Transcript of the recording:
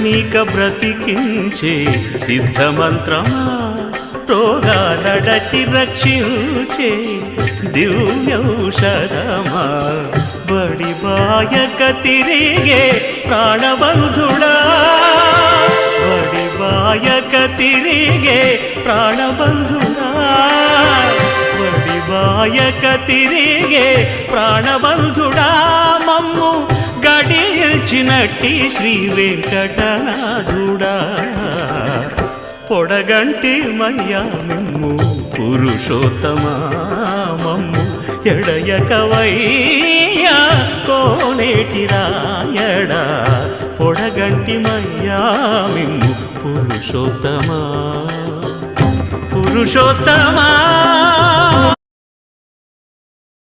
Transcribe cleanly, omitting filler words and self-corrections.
నీక బ్రతికించే సిద్ధమంత్రమా రోగాలడచి రక్షించే దివ్యౌషధమా బడి బాయక తిరిగే ప్రాణబంధుడా బడి బాయక తిరిగే ప్రాణబంధుడా బడి బాయక తిరిగే ప్రాణబంధుడా మమ్ము గడిచినట్టి శ్రీ వెంకటనాథుడా పొడగంటి మయ్యా మిమ్ము పురుషోత్తమా మమ్ము ఎడయకవయ్యా కోనేటి రాయడా పొడగంటి మయ్యా మిమ్ము పురుషోత్తమా పురుషోత్తమా